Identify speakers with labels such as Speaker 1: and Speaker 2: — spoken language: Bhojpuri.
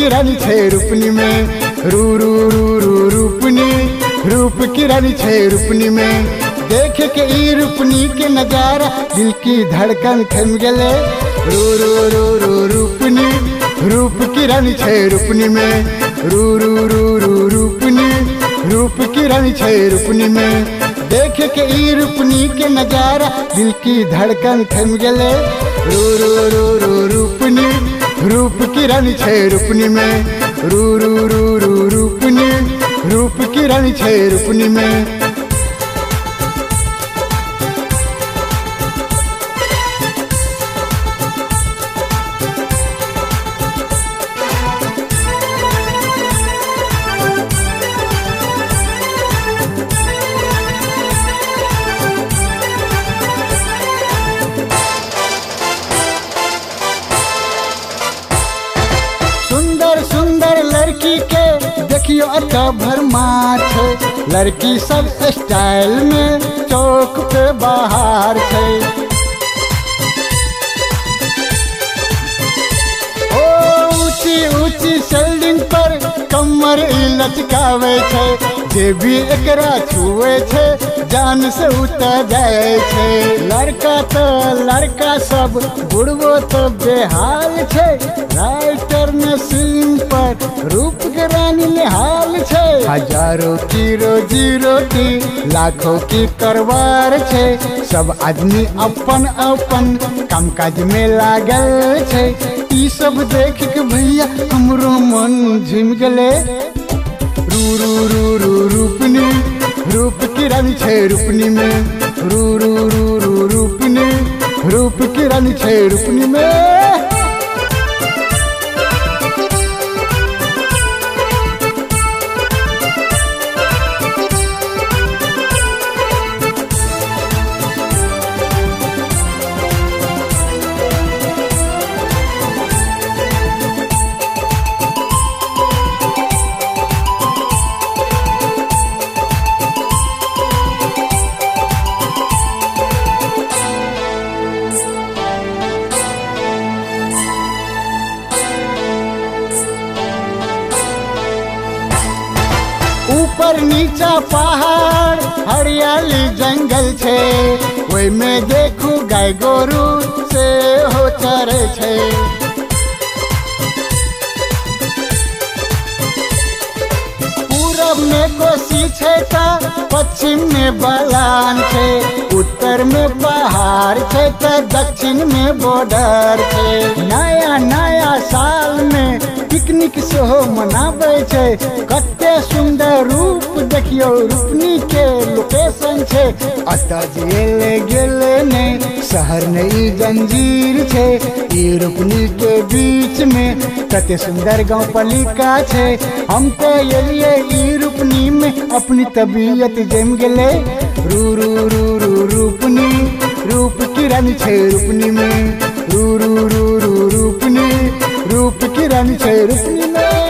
Speaker 1: की रानी छे रूपनी में रू रू रू रू रूपनी रूप की रानी छे रूपनी में देखे के ई रूपनी के नजारा दिल की धड़कन थम गले रू रू रू रू रूपनी रूप की रानी छे रूपनी में रू रू रू रू रूपनी रूप की रानी छे रूपनी में देखे के ई रूपनी के नजारा दिल की धड़कन थम गले रू रू रू रू रूपनी रूप की रानी छे रूपनी में रू रू रू रू रूपनी रूप की रानी छे रूपनी में। सुंदर लड़की के देखियो अड्डा भर माछ लड़की सब स्टाइल में चौक पे बाहर छे ओ ऊंची ऊंची सेल्डिंग पर कमर लचकावे छे जे भी एकरा छुए छे जान से उतर जाए छे लड़का तो लड़का सब बुढ़बो तो बेहाल छे राइटर में सीन पर रूप के रानी निहाल छे हजारों की रोजी रोटी लाखों की करवार छे सब आदमी अपन अपन कामकाज में लागल छे ई सब देख के भैया हमरो मन झिम गले रू रू रू रू रूपनी रूप की रानी छे रूपनी में रू रू रू रू रूपनी रूप की रानी छे रूपनी में। ऊपर नीचा पहाड़ हरियाली जंगल छे ओय में देखू गाय गोरू से हो चरे छे पूरब में कोसी छे ता पश्चिम में बलान छे उत्तर में पहाड़ छे ता दक्षिण में बॉर्डर छे नया नया साल में पिकनिक सेहो मनाबै छे कते सुंदर रूप देखियो रूपनी के लोकेशन छे अता जेले गेले ने शहर ने ई जंजीर छे ई रूपनी के बीच में कते सुंदर गांव पालिका छे हम तो एलिए ई रूपनी में अपनी तबीयत जम गेले रू रू रू रू रूपनी रूप की रानी छे रूपनी में रू रू रू रू रूपनी रूप की रानी छे रूपनी में।